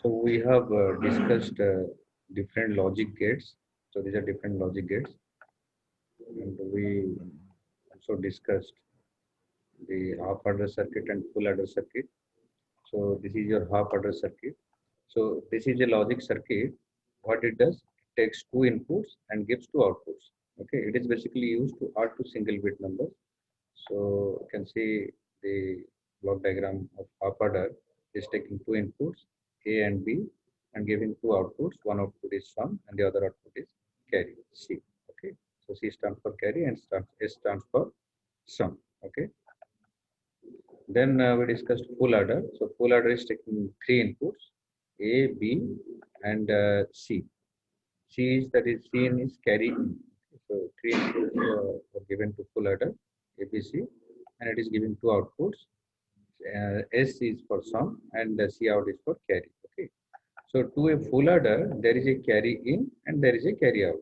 So we have discussed different logic gates. So these are different logic gates, and we also discussed the half adder circuit and full adder circuit. So this is your half adder circuit. So this is a logic circuit. What it does, it takes two inputs and gives two outputs. Okay, it is basically used to add two single bit numbers. So you can see the block diagram of half adder is taking two inputs A and B and giving two outputs. One output is sum and the other output is carry C. Okay, so C stands for carry and S stands for sum. Okay, then we discussed full adder. So full adder is taking three inputs A, B, and C. C is that is seen is carry in. So three inputs were given to full adder ABC, and it is giving two outputs. S is for sum and the C out is for carry. Okay. So to a full adder, there is a carry in and there is a carry out.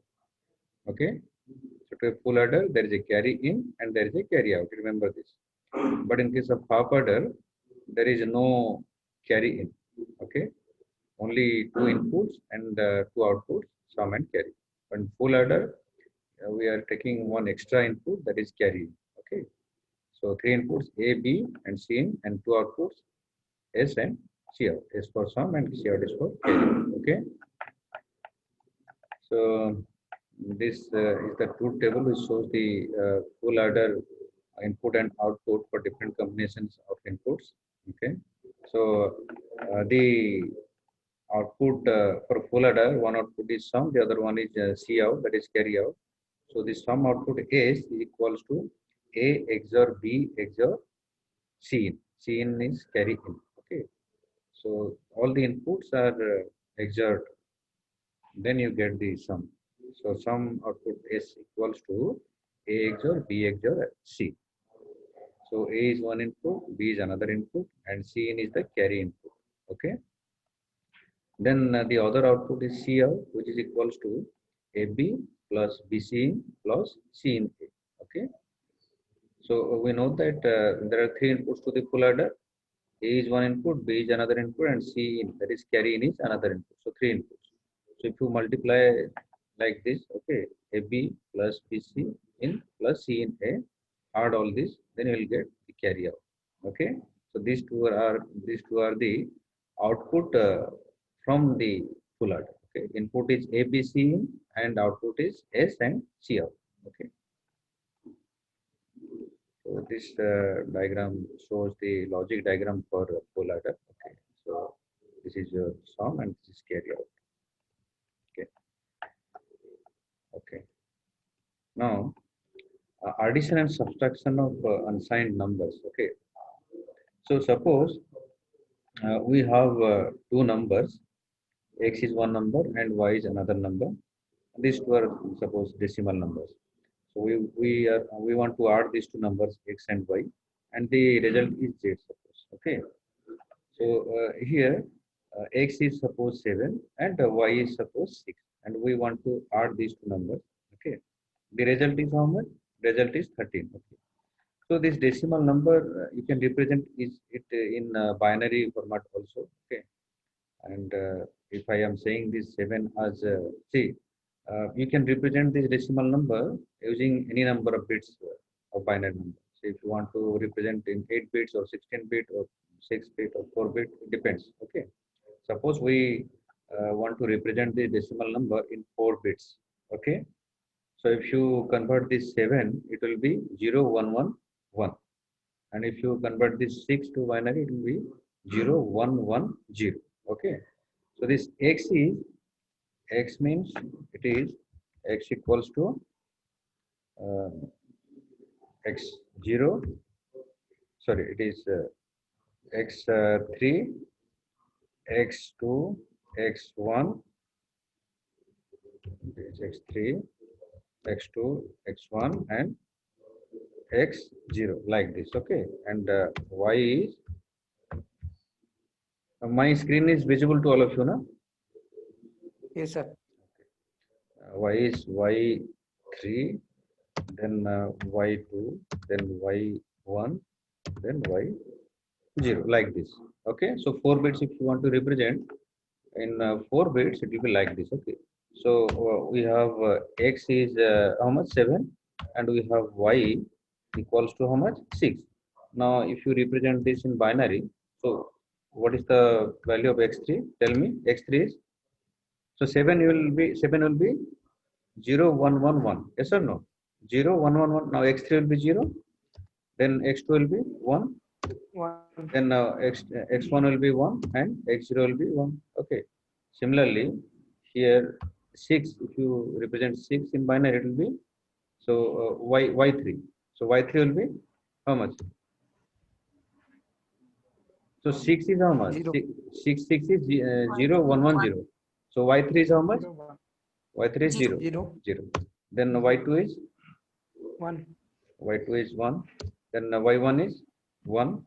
Okay. So to a full adder, there is a carry in and there is a carry out. Remember this. But in case of half adder, there is no carry in. Okay. Only two inputs and two outputs, sum and carry. But in full adder, we are taking one extra input, that is carry. Okay. So three inputs A, B, and C in, and two outputs S and C out. S for sum and C out is for carry. Okay. So this is the truth table which shows the full adder input and output for different combinations of inputs. Okay. So the output for full adder, one output is sum, the other one is C out, that is carry out. So the sum output S is equals to A XOR B XOR C in. C in is carry in. Okay. So all the inputs are XORed. Then you get the sum. So sum output S equals to A XOR B XOR C. So A is one input, B is another input, and C in is the carry input. Okay. Then the other output is C out, which is equals to AB plus BC in plus C in A. Okay. So we know that there are three inputs to the full adder. A is one input, B is another input, and C in, that is carry in, is another input. So three inputs. So if you multiply like this, okay, AB plus BC in plus C in A, add all this, then you will get the carry out. Okay. So these two are the output from the full adder. Okay. Input is ABC in and output is S and C out. Okay. So this diagram shows the logic diagram for full adder. Okay. So this is your sum and this is carry out. Okay. Okay. Now addition and subtraction of unsigned numbers. Okay. So suppose we have two numbers, x is one number and y is another number. These two are suppose decimal numbers. So we want to add these two numbers x and y, and the result is z. Suppose. Okay. So here x is suppose 7 and y is suppose 6, and we want to add these two numbers. Okay. The result is how much? Result is 13. Okay. So this decimal number you can represent is it in binary format also. Okay. And if I am saying this 7 as see, you can represent this decimal number using any number of bits of binary number. So if you want to represent in 8 bits or 16 bit or 6 bit or 4 bit, it depends. Okay. Suppose we want to represent the decimal number in 4 bits. Okay. So if you convert this 7, it will be 0, 1, 1, 1. And if you convert this 6 to binary, it will be 0, 1, 1, 0. Okay. So this x means it is x equals to uh, x0. Sorry, it is x3, x2, x1. It is x3, x2, x1, and x0 like this. Okay. And y is my screen is visible to all of you now. Yes, sir. Y is y3, then y2, then y1, then y0 like this. Okay. So 4 bits if you want to represent, in 4 bits it will be like this. Okay, so we have x is how much 7, and we have y equals to how much 6. Now if you represent this in binary, so what is the value of x3? Tell me. X3 is, so 7 will be 0 1 1 1, yes or no? 0 1 1 1. Now x3 will be 0, then x2 will be 1, One. then x1 will be 1 and x0 will be 1. Okay, similarly here 6, if you represent 6 in binary, it will be, so y3, so y3 will be how much? So 6 is how much? Zero. 6 is 0 1 1 0. So y3 is how much? 0 1. Y3 is 0 0 0. Then y2 is, 1 y2 is 1, then y1 is 1,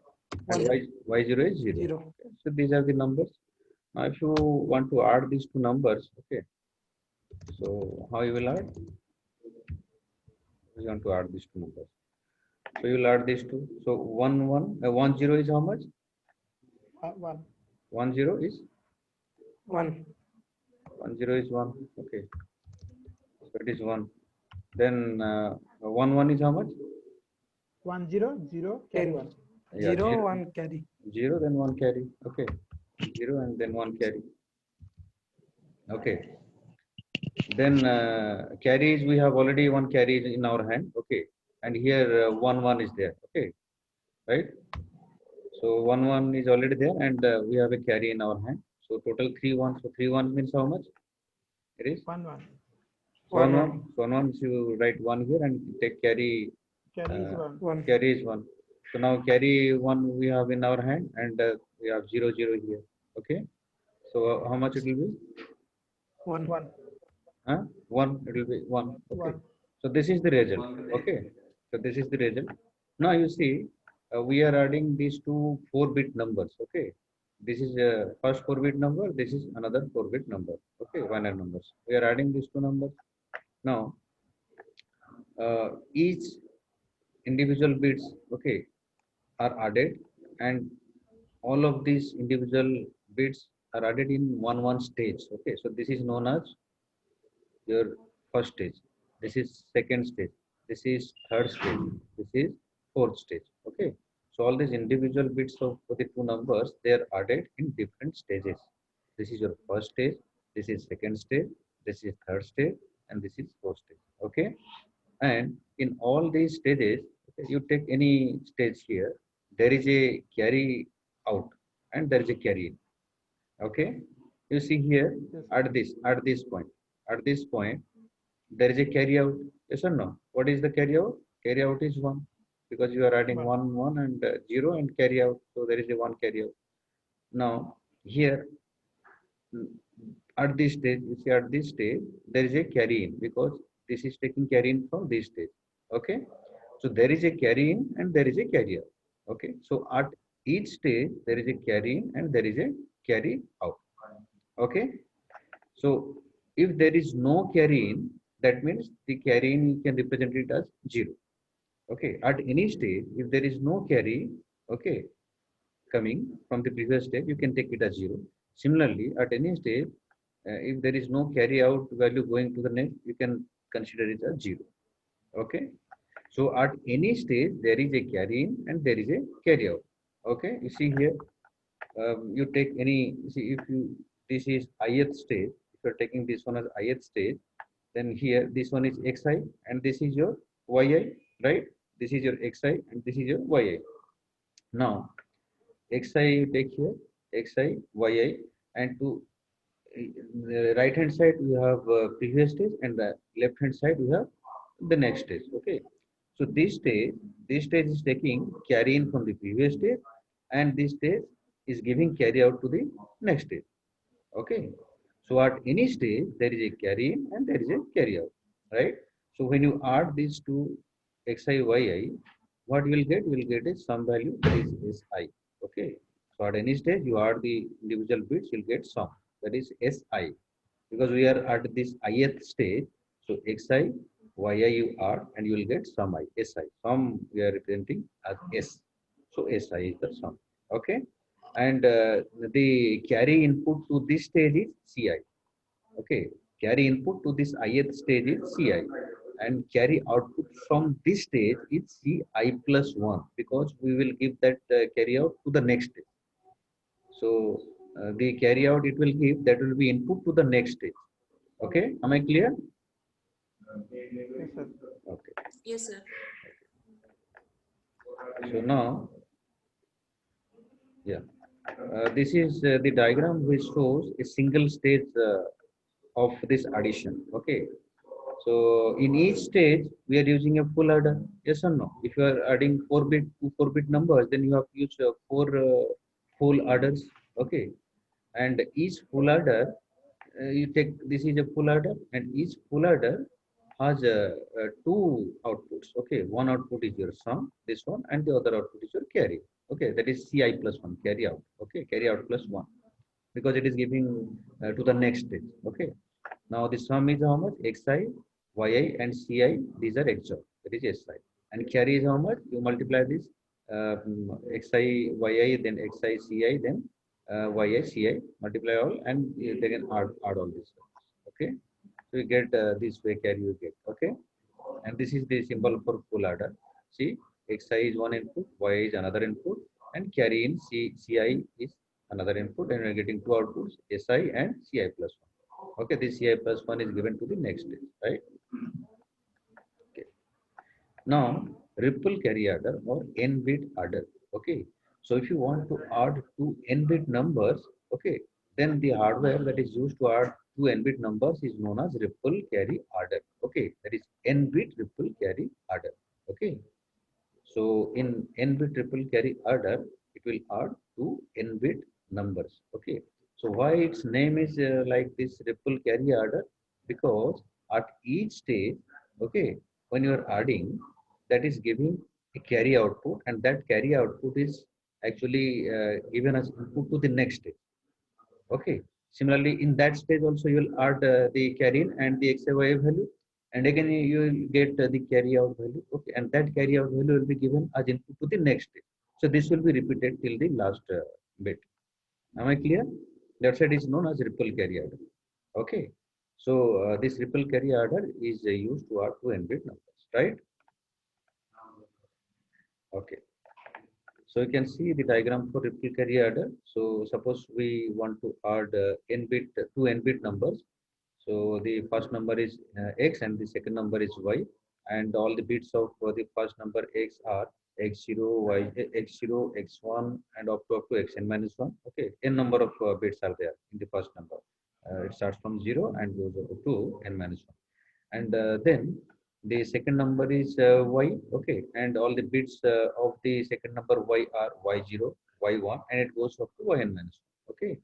and 1 y0 is 0. 0. Okay. So these are the numbers. Now if you want to add these two numbers, okay, so how you will add? You want to add these two numbers, so you will add these two. So 1 1 1 0 is how much? 1. 1 0 is 1 1 0 is 1. Okay, so it is 1. Then 1 1 is how much? 1 0 0 carry 10. 1. Yeah, 0 0, 1 carry. 0 then 1 carry. Okay, 0 and then 1 carry. Okay, then carries, we have already one carry in our hand. Okay, and here 1 1 is there. Okay, right? So 1 1 is already there, and we have a carry in our hand. So total 3 1. So 3 1 means how much? It is 1 1. so 1 1 1. 1 So 1 1. So you write 1 here and take carry. Carry is Uh, 1. 1 carry is 1. So now carry 1 we have in our hand, and we have 0 0 here. Okay. So how much it will be? 1 1. 1. It will be 1. Okay. 1. So this is the result. Okay. So this is the result. Now you see, we are adding these two 4-bit numbers. Okay. This is first 4-bit number. This is another 4-bit number. Okay. Binary numbers. We are adding these two numbers. Now, each individual bits, okay, are added, and all of these individual bits are added in one stage. Okay. So this is known as your first stage, this is second stage, this is third stage, this is fourth stage. Okay, so all these individual bits of the two numbers, they are added in different stages. This is your first stage, this is second stage, this is third stage, and this is fourth stage. Okay, and in all these stages, okay, you take any stage here, there is a carry out and there is a carry in. Okay, you see here, Yes. at this point there is a carry out. Yes or no? What is the carry out? Carry out is 1, because you are adding 1. 1 1 and 0 and carry out, so there is a 1 carry out. Now here, mm, at this stage, you see, at this stage there is a carry in, because this is taking carry in from this stage. Okay, so there is a carry in and there is a carry out. Okay, so at each stage there is a carry in and there is a carry out. Okay, so if there is no carry in, that means the carry in, you can represent it as 0. Okay, at any stage if there is no carry, okay, coming from the previous stage, you can take it as 0. Similarly, at any stage, if there is no carry out value going to the next, you can consider it as 0. Okay, so at any stage there is a carry in and there is a carry out. Okay, you see here, you take any, see, if you, this is ith stage, if you're taking this one as ith stage, then here this one is xi and this is your yi, right? This is your xi and this is your yi. Now xi you take here, xi yi, and to the right hand side we have previous stage, and the left hand side we have the next stage. Okay, so this stage is taking carry in from the previous stage, and this stage is giving carry out to the next stage. Okay, so at any stage there is a carry in and there is a carry out, right? So when you add these two xi yi, what you will get? You will get a sum value, that is si. Okay, so at any stage you add the individual bits, you'll get sum, that is si, because we are at this ith stage. So xi yi you add and you will get sum I, si. Sum we are representing as s, so si is the sum. Okay, and the carry input to this stage is Ci. Okay, carry input to this ith stage is Ci, and carry output from this stage is Ci plus 1, because we will give that carry out to the next stage. So the carry out it will give, that will be input to the next stage. Okay, am I clear? Yes, sir. Okay, Yes, sir. so now, yeah, this is the diagram which shows a single stage of this addition. Okay, so in each stage we are using a full adder. Yes or no? If you are adding 4-bit to 4-bit numbers, then you have to use four full adders. Okay, and each full adder, you take, this is a full adder, and each full adder has two outputs. Okay, one output is your sum, this one, and the other output is your carry. Okay, that is Ci plus 1, carry out. Okay, carry out plus 1, because it is giving to the next stage. Okay, now the sum is how much? Xi, yi, and Ci, these are XOR, that is Si. And carry is how much? You multiply this Xi, yi, then Xi, Ci, then yi, Ci, multiply all, and they can add all this. Okay, so you get this way carry you get. Okay, and this is the symbol for full adder. See, Xi is one input, yi is another input, and carry in Ci is another input, and we are getting two outputs, Si and Ci plus 1. Okay, this Ci plus 1 is given to the next stage, right? Okay. Now, ripple carry adder or n-bit adder. Okay, so if you want to add two n-bit numbers, okay, then the hardware that is used to add two n-bit numbers is known as ripple carry adder. Okay, that is n-bit ripple carry adder. Okay, so in n-bit ripple carry adder, it will add two n-bit numbers. Okay, so why its name is like this ripple carry adder? Because at each stage, okay, when you are adding, that is giving a carry output, and that carry output is actually given as input to the next stage. Okay. Similarly, in that stage also you will add the carry in and the XY value, and again you will get the carry out value. Okay, and that carry out value will be given as input to the next stage. So this will be repeated till the last bit. Am I clear? That side is known as ripple carry order. Okay. So this ripple carry order is used to add two n-bit numbers, right? Okay. So you can see the diagram for ripple carry adder. So suppose we want to add n-bit, two n-bit numbers. So the first number is x and the second number is y, and all the bits of the first number x are x0, y, x0, x1, and up to xn minus 1. Okay, n number of bits are there in the first number. It starts from 0 and goes up to n minus 1. And then the second number is y. Okay, and all the bits of the second number y are y0, y1, and it goes up to yn minus 1. Okay,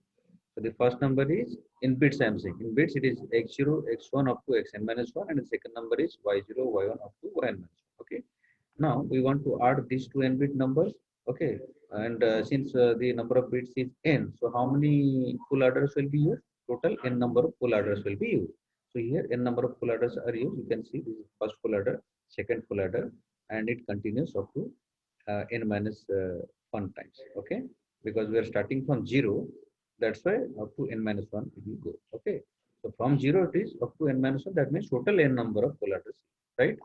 so the first number is in bits. I am saying in bits it is x0, x1 up to xn minus 1, and the second number is y0, y1 up to yn minus 1. Okay, now we want to add these two n-bit numbers. Okay, and since the number of bits is n, so how many full adders will be used? Total n number of full adders will be used. So here n number of full adders are used. You can see this is first full adder, second full adder, and it continues up to n minus 1 times. Okay, because we are starting from 0, that's why up to n minus 1 it will go. Okay, so from 0 it is up to n minus 1. That means total n number of full adders, right?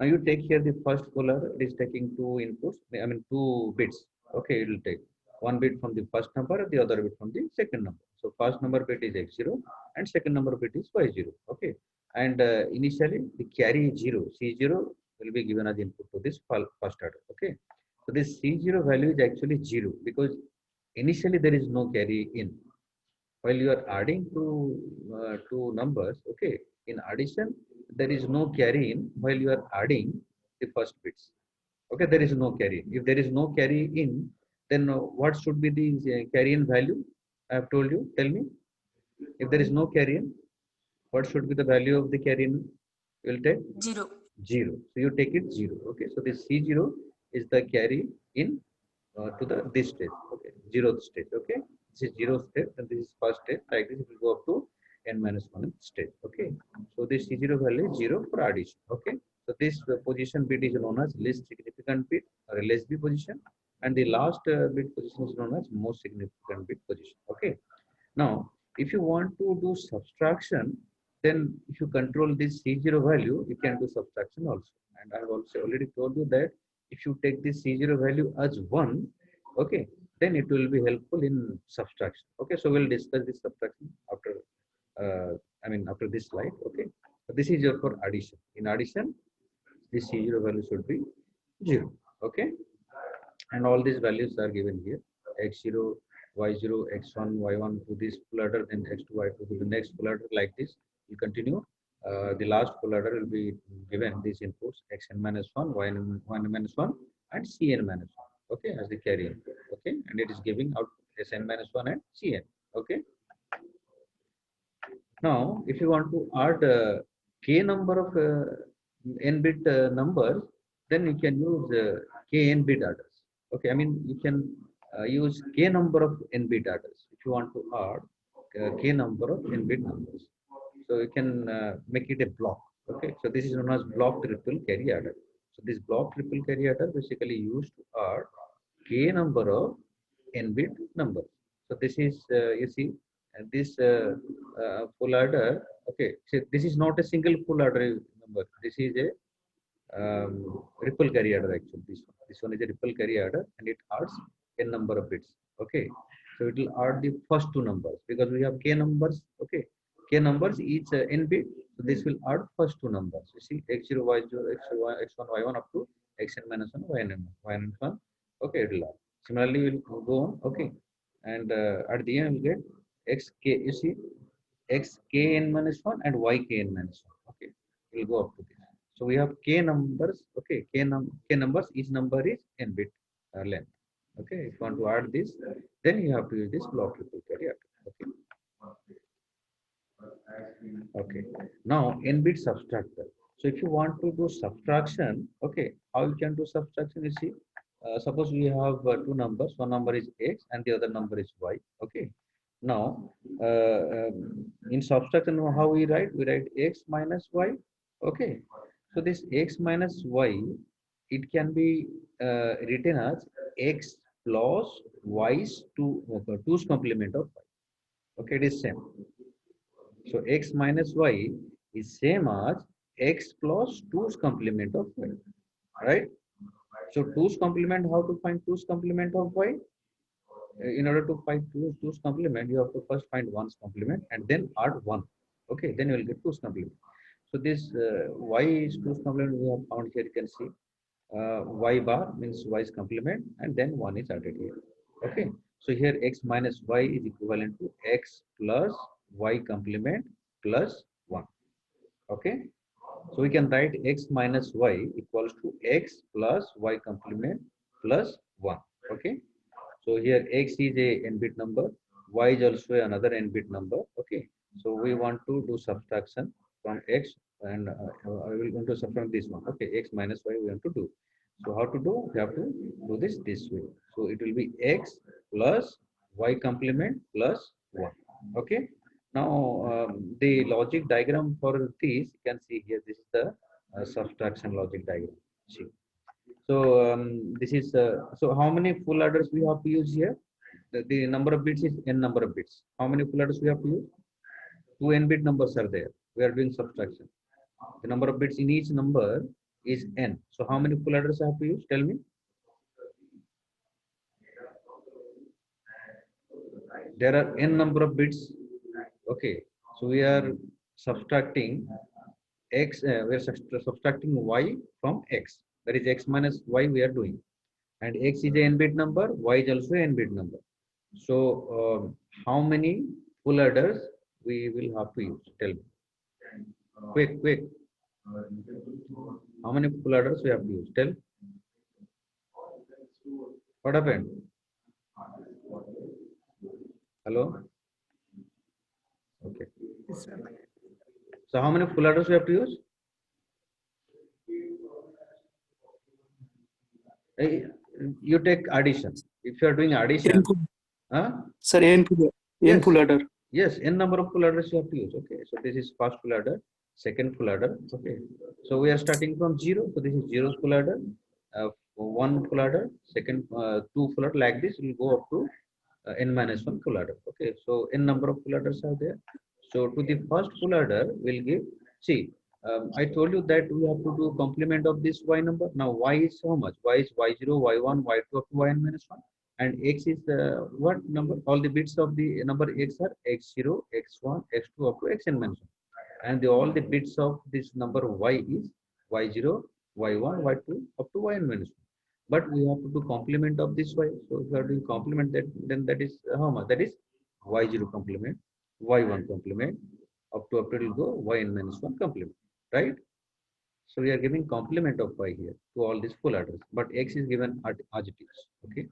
Now you take here the first full adder. It is taking two inputs. I mean 2 bits. Okay, it will take one bit from the first number and the other bit from the second number. So first number bit is x0 and second number bit is y0. Okay, and initially the carry 0, c0 will be given as input to this first adder. Okay, so this c0 value is actually 0 because initially there is no carry in. While you are adding two numbers, okay, in addition there is no carry in while you are adding the first bits. Okay, there is no carry in. If there is no carry in, then what should be the carry in value? I have told you. Tell me. If there is no carry in, what should be the value of the carry in? You will take 0. 0. So you take it 0. Okay, so this C0 is the carry in to the this stage. Okay, 0th stage. Okay, this is 0th stage and this is first stage. Like this, it will go up to n minus 1 stage. Okay, so this C0 value is 0 for addition. Okay, so this position bit is known as least significant bit or LSB position, and the last bit position is known as most significant bit position. Okay. Now, if you want to do subtraction, then if you control this C0 value, you can do subtraction also. And I have also already told you that if you take this C0 value as 1, okay, then it will be helpful in subtraction. Okay, so we'll discuss this subtraction after, after this slide. Okay, so this is your for addition. In addition, this C0 value should be 0. Okay, and all these values are given here: x0, y0, x1, y1 to this full adder, then x2, y2 to the next full adder, like this. You continue. The last full adder will be given these inputs: xn minus 1, yn minus 1, and cn minus 1. Okay, as the carry input. Okay, and it is giving out sn minus 1 and cn. Okay. Now, if you want to add k number of n-bit numbers, then you can use k n-bit adders. Okay, I mean you can use k number of n-bit adders if you want to add k number of n-bit numbers. So you can make it a block. Okay, so this is known as block triple carry adder. So this block triple carry adder basically used to add k number of n-bit numbers. So this is you see this full adder. Okay, so this is not a single full adder number. This is a ripple carry adder actually. This one is a ripple carry adder, and it adds n number of bits. Okay, so it will add the first two numbers because we have k numbers. Okay, k numbers each n bit. So this will add first two numbers. You see x0, y0, x1, y1 up to xn minus 1, yn 1. Okay, it will add. Similarly, we'll go on. Okay, and at the end we'll get xk. You see xkn minus 1 and ykn minus 1. Okay, we'll go up to this. So we have k numbers. Okay, k numbers. Each number is n bit length. Okay, if you want to add this, then you have to use this block triple carry adder. Okay. Okay. Now n bit subtractor. So if you want to do subtraction, okay, how you can do subtraction? You see, suppose we have two numbers. One number is x and the other number is y. Okay. Now in subtraction, how we write? We write x minus y. Okay. So this x minus y, it can be written as x plus y's two's complement of y. Okay, it is same. So x minus y is same as x plus 2's complement of y, right? So 2's complement, how to find 2's complement of y? In order to find 2's complement, you have to first find 1's complement and then add 1. Okay, then you will get 2's complement. So this y is 2's complement we have found here. You can see y bar means y's complement, and then 1 is added here. Okay, so here x minus y is equivalent to x plus y complement plus 1. Okay, so we can write x minus y equals to x plus y complement plus 1. Okay, so here x is a n-bit number, y is also another n-bit number. Okay, so we want to do subtraction from x, and I will want to subtract this one. Okay, x minus y we want to do. So how to do? We have to do this way. So it will be x plus y complement plus 1. Okay. Now the logic diagram for this, you can see here. This is the subtraction logic diagram. See. So this is so how many full adders we have to use here? The number of bits is n number of bits. How many full adders we have to use? 2 n-bit numbers are there. We are doing subtraction. The number of bits in each number is n. So how many full adders I have to use? Tell me. There are n number of bits. Okay, so we are subtracting x. We are subtracting y from x. That is x minus y we are doing, and x is a n-bit number. Y is also a n-bit number. So how many full adders we will have to use? Tell me. Quick. How many full adders we have to use? Tell. What happened? Hello? Okay. Yes, sir. So how many full adders we have to use? You take addition. If you are doing addition, Sir, n Yes. full adder. yes, n number of full adders you have to use. Okay, so this is first full adder, second full adder. Okay, so we are starting from 0. So this is 0's full adder. one full adder, second two full adder, like this will go up to n minus 1 full adder. Okay, so n number of full adders are there. So to the first full adder will give, see, I told you that we have to do complement of this y number. Now y is how much? Y is y0, y1, y2 up to yn minus 1. And x is what number? All the bits of the number x are x0, x1, x2 up to xn minus 1. And all the bits of this number y is y0, y1, y2 up to yn minus 1. But we have to do complement of this y. So if we are doing complement, that then that is how much? That is y0 complement, y1 complement, up to it will go yn minus 1 complement, right? So we are giving complement of y here to all these full adders, but x is given as it is. Okay,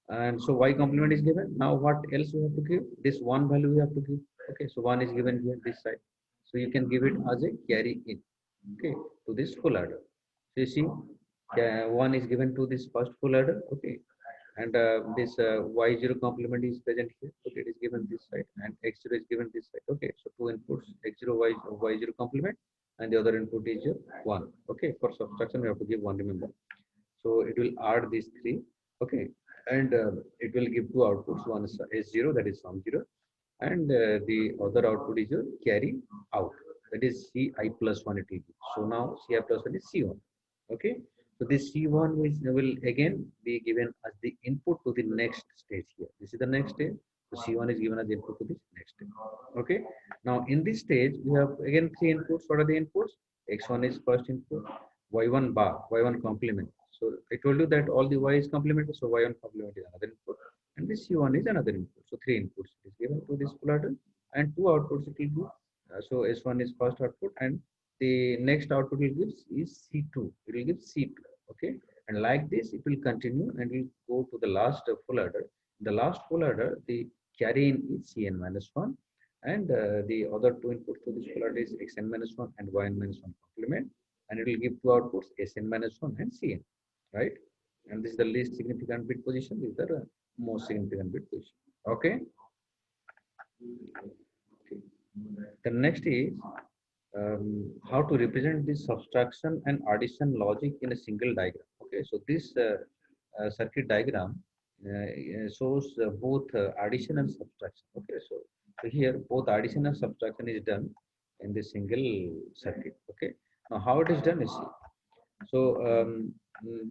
and so y complement is given. Now what else we have to give? This one value we have to give. Okay, so one is given here this side, so you can give it as a carry in. Okay, to this full adder. So you see, one is given to this first full adder. Okay, and this y0 complement is present here. Okay, it is given this side, and x0 is given this side. Okay, so two inputs, x0, y0 complement, and the other input is your 1. Okay, for subtraction we have to give 1, remember. So it will add these 3. Okay, and it will give two outputs. One is s0, that is sum 0, and the other output is your carry out, that is ci plus 1 it will be. So now ci plus 1 is c1. Okay, so this c1 will again be given as the input to the next stage here. This is the next stage. So c1 is given as input to this next stage. Okay, now in this stage we have again 3 inputs. What are the inputs? X1 is first input, y1 bar, y1 complement. So I told you that all the y is complemented, so y1 complement is another input, and this c1 is another input. So 3 inputs is given to this full adder, and 2 outputs it will give. So s1 is first output, and the next output will give is c2. It will give c2. Okay, and like this it will continue and will go to the last full adder. The last full adder, the carry in is cn minus 1, and the other 2 inputs to this full adder is xn minus 1 and yn minus 1 complement, and it will give 2 outputs sn minus 1 and cn, right? And this is the least significant bit position. This is the most significant bit position. Okay. Okay. The next is how to represent this subtraction and addition logic in a single diagram. Okay, so this circuit diagram shows both addition and subtraction. Okay, so here both addition and subtraction is done in the single circuit. Okay, now how it is done is see. So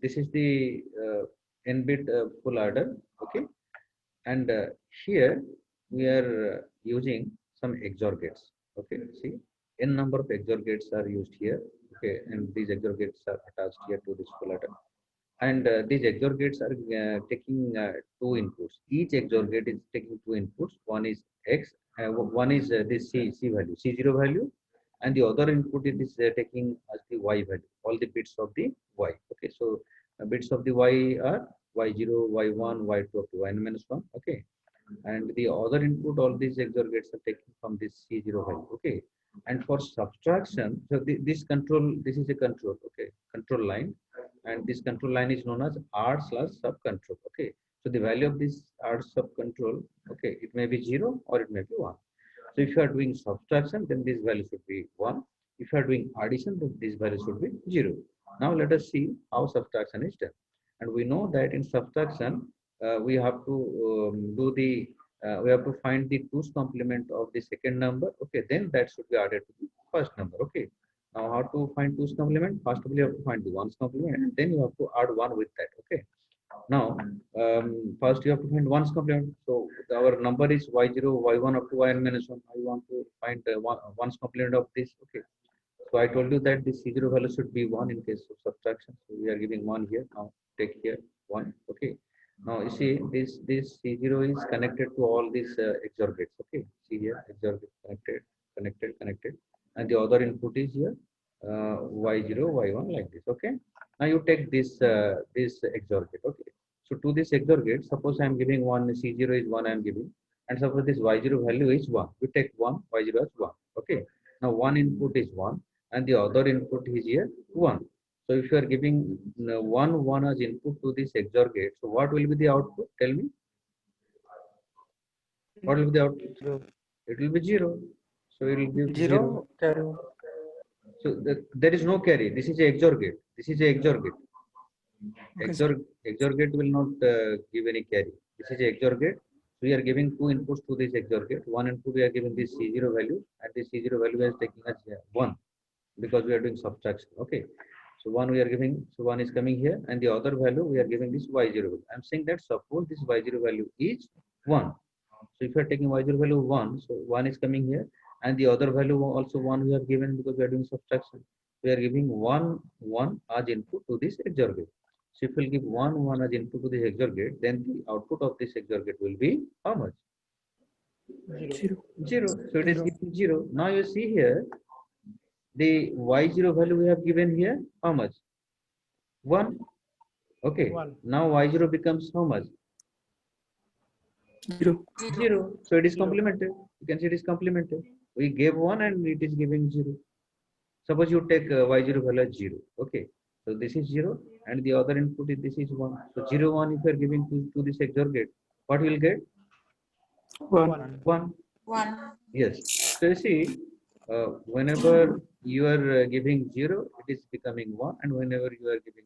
this is the n-bit full adder. Okay, and here we are using some XOR gates. Okay, see, n number of XOR gates are used here. Okay, and these XOR gates are attached here to this full adder. And these XOR gates are taking 2 inputs. Each XOR gate is taking 2 inputs. One is x, one is this c value, c0 value, and the other input it is taking as the y value, all the bits of the y. Okay, so bits of the y are y0, y1, y2 up to yn minus 1. Okay, and the other input, all these XOR gates are taken from this c0 value. Okay, and for subtraction, so this is a control. Okay, control line, and this control line is known as r/sub control. Okay, so the value of this r/sub control, okay, it may be 0 or it may be 1. So if you are doing subtraction, then this value should be 1. If you are doing addition, then this value should be 0. Now let us see how subtraction is done. And we know that in subtraction, we have to we have to find the 2's complement of the second number. Okay, then that should be added to the first number. Okay, now how to find 2's complement? First of all, you have to find the 1's complement, and then you have to add 1 with that. Okay, now first you have to find 1's complement. So our number is y0, y1 up to yn minus 1. I want to find 1's complement of this. Okay, so I told you that this c0 value should be 1 in case of subtraction. So we are giving 1 here. Now take here 1. Okay, now you see this c0 is connected to all these XOR gates. Okay, see here XOR gate connected, and the other input is here y0, y1 like this. Okay, now you take this this XOR gate. Okay, so to this XOR gate, suppose I am giving one, c0 is 1 I am giving, and suppose this y0 value is 1. You take 1, y0 as 1. Okay, now one input is 1 and the other input is here 1. So if you are giving 1 as input to this XOR gate, so what will be the output? Tell me. What will be the output? 0. It will be 0. So it will give 0 carry. So there is no carry. This is a XOR gate. This is a XOR gate. Okay, sir. XOR gate will not give any carry. This is XOR gate. We are giving two inputs to this XOR gate. One input we are giving this C0 value, and this C0 value is taking as 1 because we are doing subtraction. Okay. So one we are giving, so one is coming here, and the other value we are giving this Y0 value. I'm saying that suppose this Y0 value is 1. So if you are taking Y0 value 1, so 1 is coming here, and the other value also 1 we are given because we are doing subtraction. We are giving 1, 1 as input to this XOR gate. So if we will give 1, 1 as input to this XOR gate, then the output of this XOR gate will be how much? 0. 0. So it is giving 0. Now you see here, the Y0 value we have given here, how much? 1. Okay. 1. Now Y0 becomes how much? 0. 0. So it is 0. complemented. You can see it is complemented. We gave 1 and it is giving 0. Suppose you take Y0 value as 0. Okay. So this is 0 and the other input is this is 1. So 0, 1 if you are giving to this XOR gate, what you will get? 1. 1. 1. Yes. So you see, whenever you are giving 0, it is becoming 1, and whenever you are giving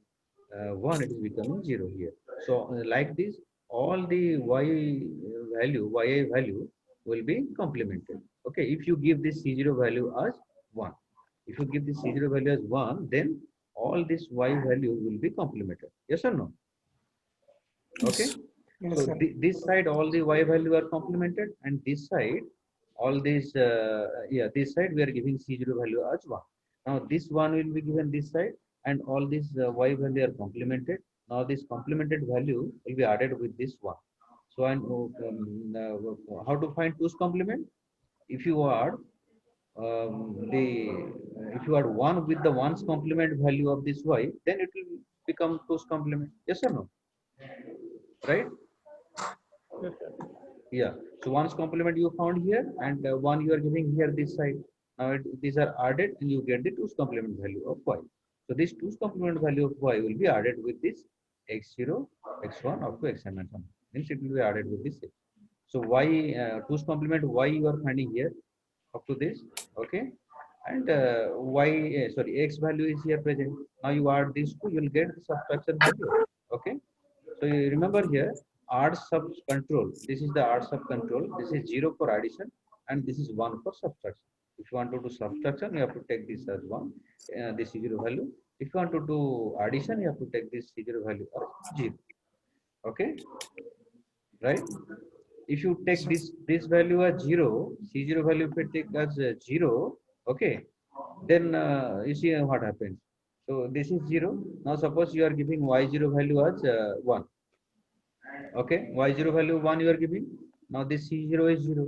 1, it is becoming 0 here. So like this, all the yi value will be complemented. Okay, if you give this C0 value as 1, if you give this C0 value as 1, then all this y value will be complemented. Yes or no? Okay. Yes, So sir. this side all the y value are complemented, and this side all these this side we are giving C0 value as 1. Now this one will be given this side, and all these y value are complemented. Now this complemented value will be added with this one. So how to find 2's complement? If you add if you add 1 with the 1's complement value of this y, then it will become 2's complement. Yes or no? Right? Yes, sir. Yeah. So 1's complement you found here, and 1 you are giving here this side. Now these are added, and you get the 2's complement value of y. So this 2's complement value of y will be added with this x0, x1 up to xn and so on. Means it will be added with this. So y 2's complement y you are finding here up to this. Okay. And x value is here present. Now you add these two, you will get the subtraction value. Okay. So you remember here, add sub control. This is the add sub control. This is 0 for addition, and this is 1 for subtraction. If you want to do subtraction, you have to take this as 1, this C0 value. If you want to do addition, you have to take this C0 value as 0. Okay, right? If you take this value as 0, C0 value if you take as 0, okay, then you see what happens. So this is 0. Now suppose you are giving y0 value as 1. Okay, y0 value 1 you are giving. Now this C0 is 0.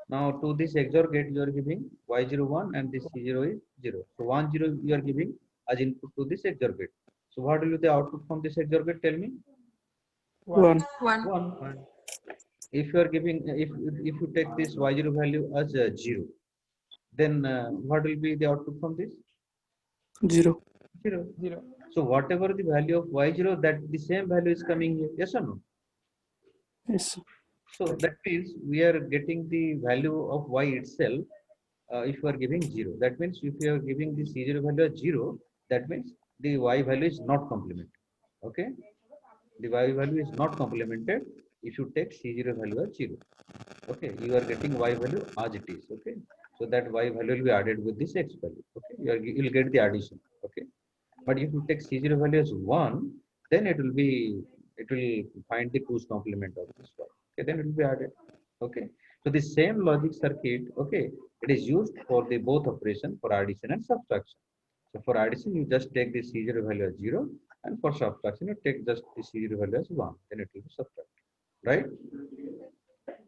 Now to this XOR gate you are giving y0 1 and this C0 is 0. So 1 0 you are giving as input to this XOR gate. So what will be the output from this XOR gate? Tell me. 1. 1. 1. If you are giving, if you take this y0 value as 0, then what will be the output from this? 0. 0. 0. So whatever the value of y0, that the same value is coming here. Yes or no? Yes. So that means we are getting the value of y itself if you are giving 0. That means if you are giving the C0 value as 0, that means the y value is not complemented. Okay. The y value is not complemented if you take C0 value as 0. Okay. You are getting y value as it is. Okay. So that y value will be added with this x value. Okay. You will get the addition. Okay. But if you take C0 value as 1, then it will find the 2's complement of this one. Okay, then it will be added. Okay. So the same logic circuit, okay, it is used for the both operation for addition and subtraction. So for addition, you just take the C0 value as 0, and for subtraction, you take just the C0 value as 1, then it will be subtracted. Right?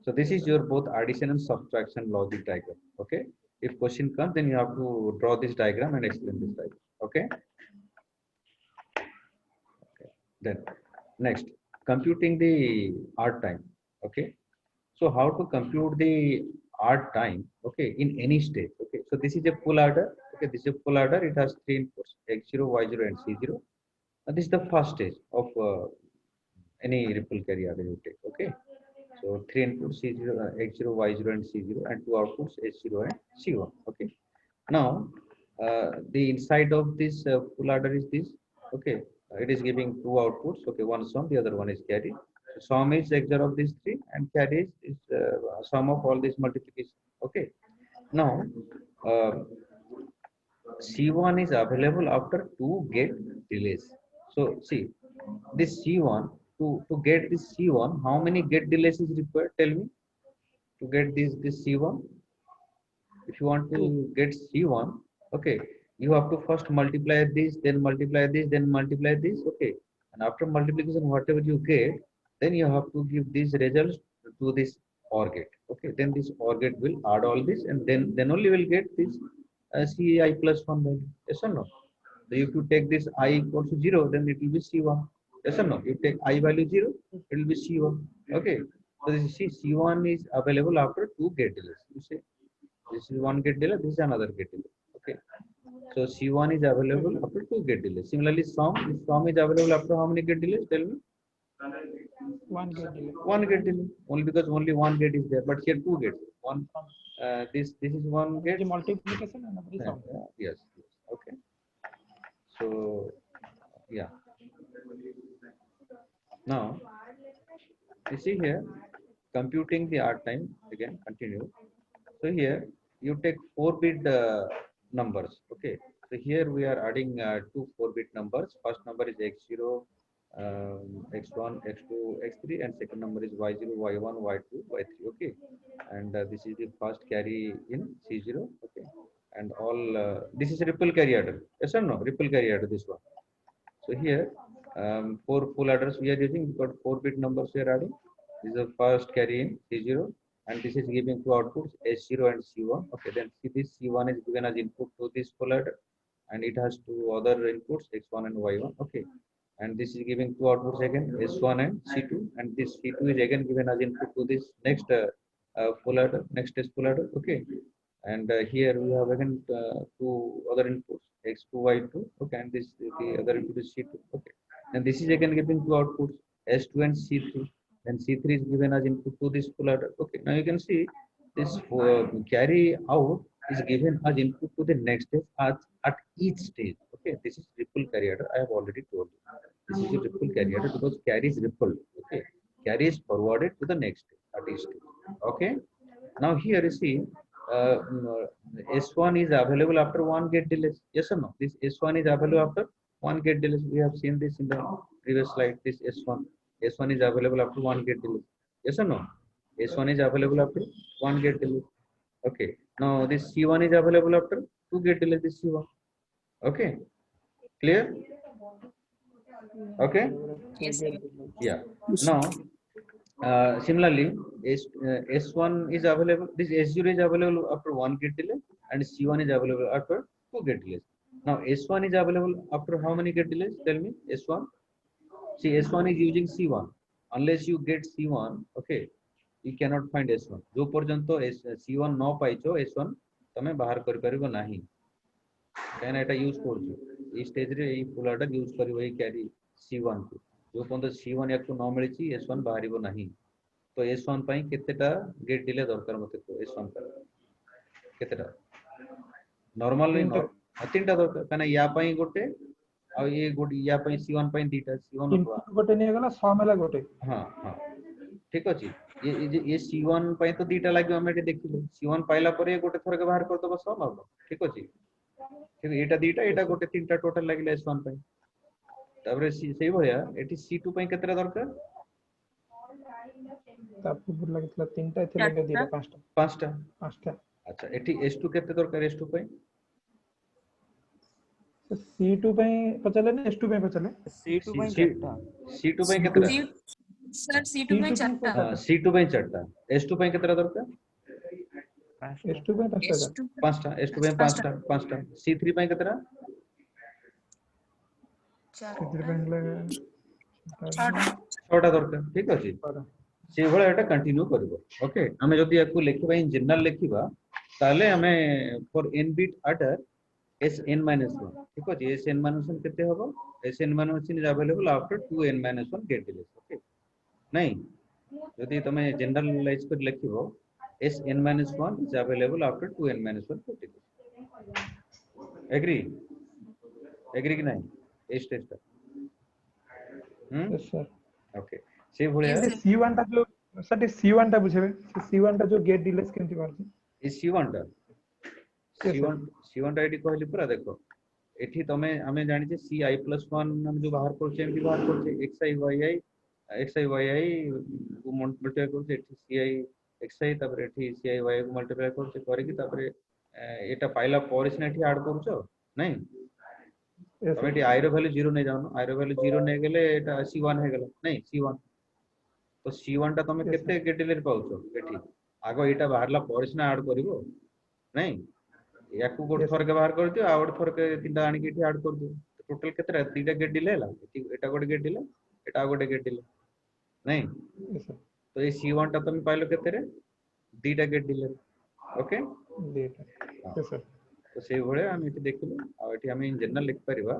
So this is your both addition and subtraction logic diagram. Okay. If question comes, then you have to draw this diagram and explain this diagram. Okay. Then next, computing the art time. Okay. So how to compute the art time? Okay, in any stage. Okay. So this is a full adder. Okay, this is a full adder. It has 3 inputs: x0, y0, and c0. And this is the first stage of any ripple carry adder you take. Okay. So 3 inputs c0, x0, y0, and c0, and 2 outputs h0 and c1. Okay. Now the inside of this full adder is this. Okay. it is giving two outputs. Okay, one sum, the other one is carry. So sum is XOR of these three, and carry is sum of all these multiplication. Okay. Now C1 is available after two gate delays. So see, this C1, to get this C1, how many gate delays is required? Tell me, to get this C1. If you want to get C1, okay, you have to first multiply this, then multiply this, then multiply this. Okay, and after multiplication, whatever you get, then you have to give these results to this OR gate. Okay, then this OR gate will add all this, and then only will get this Ci plus 1 value. Yes or no? So if you take this I equals to 0, then it will be C1. Yes or no? You take I value 0, it will be C1. Okay. So this is C1 is available after two gate delays. You see, this is one gate delay, this is another gate delay. Okay. So C1 is available after two gate delays. Similarly, sum is available after how many gate delays? Tell me. One gate delay. One gate delay. Only because only one gate is there, but here two gates. One. This is one gate. The multiplication and the sum. Yes. Okay. So yeah. Now you see here, computing the R time again. Continue. So here you take 4-bit numbers. Okay. So here we are adding two 4-bit numbers. First number is x0, x1, x2, x3, and second number is y0, y1, y2, y3. Okay. And this is the first carry in C0. Okay. And all this is ripple carry adder. Yes or no? Ripple carry adder, this one. So here, 4 full adders we are using. We got 4-bit numbers we are adding. This is the first carry in C0, and this is giving two outputs S0 and C1. Okay, then see, this C1 is given as input to this full adder, and it has two other inputs X1 and Y1. Okay, and this is giving two outputs again S1 and C2, and this C2 is again given as input to this next full adder, next is full adder. Okay, and here we have again two other inputs X2, Y2. Okay, and this the other input is C2. Okay, and this is again giving two outputs S2 and C3. Then C3 is given as input to this full adder. Okay, now you can see this carry out is given as input to the next stage at each stage. Okay, this is ripple carry adder. I have already told you. This is a ripple carry adder because carry is rippled. Okay, carry is forwarded to the next stage at each stage. Okay, now here you see S1 is available after one gate delay. Yes or no? This S1 is available after one gate delay. We have seen this in the previous slide. This S1 is available after one gate delay. Yes or no? S1 is available after one gate delay. Okay. Now this C1 is available after two gate delay. This C1. Okay. Clear? Okay. Yes, sir. Yeah. Now similarly, S1 is available. This S0 is available after one gate delay, and C1 is available after two gate delays. Now S1 is available after how many gate delays? Tell me. S1. See, S1 is using C1. Unless you get C1, okay, you cannot find S1. जो पर्यंत C1 न पाइछो S1 तमे बाहर कर परिबो नाही. कहना एटा use करछु. ई stage रे ई full order use करिवो ई carry C1 को. जो पर्यंत C1 याकु न मिलिछि S1 बाहरिबो नाही. तो S1 पई केतेटा गेट डिले दरकार मते को S1 पर केतेटा नॉर्मली तीनटा दरकार कना या पई गोटे आ ये गोटे या पई C1 पई दीटा C1 गोटे नहीं गला सम होला गोटे. हां हां ठीक अछि. ये C1 पई तो दीटा लागो हम एटे देखिले. C1 पाइला परे गोटे थर के बाहर कर दबो सम अब. ठीक अछि. ठीक एटा दीटा एटा गोटे तीनटा टोटल लागिले S1 पई. तापरे सेही भया एटी C2 पई केतेटा दरकार? तापर पूर लागतला तीनटा एथे लागे दीटा पांचटा. अच्छा एटी S2 केते दरकार S2 पई? C2 पई पचले ने S2 पई पचले? C2 पई केतेटा? सर C2 में चारटा. C2 पई चारटा. S2 पई केतेटा दरकार? S2 पई पांचटा. S2 पई पांचटा. C3 पई केतेटा? छटा दरकार. ठीक अछि. से भले एटा कंटिन्यू करबो. ओके, हमें जदी याकू लेखिबा इन जनरल लेखिबा ताले हमें for n bit order Sn-1. ठीक अछि. Sn-1 केते होबो? Sn-1 is available after 2n-1 gate delay. Okay. नहीं जदी तमे जनरलाइज कर लेखिबो Sn-1 is available after 2n-1 gate delay. Agree कि नहीं? A stage yes sir okay से भलिया Yes, ये C1 टा जो सर ये C1 टा बुझेबे से C1 टा जो गेट डिलेस केमति करछि ए C1 टा Yes, sir. C1 टा एटी कहली पूरा देखो एठी तमे हमें जानि जे Ci+1 हम जो बाहर करछे एमति बाहर करछे xi को मल्टीप्लाई करछे एठी ci xi तापर एठी ci y को मल्टीप्लाई करछे करे कि तापर एटा पाइला पर सिना एठी ऐड करछो नहीं Yes, तमे sir. एठी i रो वैल्यू 0 नै जानो i रो वैल्यू 0 नै गेले एटा C1 हे गेला नहीं C1 तो C1 टा तमे Yes, केते गेट डिले पाउछो एठी आगो एटा बाहरला पर सिना ऐड करिवो नहीं याकू गोट Yes, थर के बाहर कर दियो आ गोट थर के तीनटा आनी के एठी ऐड कर दियो टोटल केते तीटा गेट डिले हला एटा गोटे गेट डिले एटा गोटे गेट डिले नहीं Yes, sir. तो ये C1 टा तमे पाइलो केते रे data get delay okay Data. Yes, sir. तो से भळे हम एठी देखिलो आ एठी हम इन जनरल लिख परिबा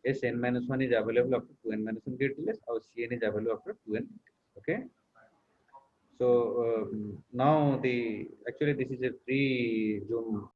Sn-1 is available up to 2n-1 gate delays or Cn is available up to 2n. Okay. So now actually this is a free Zoom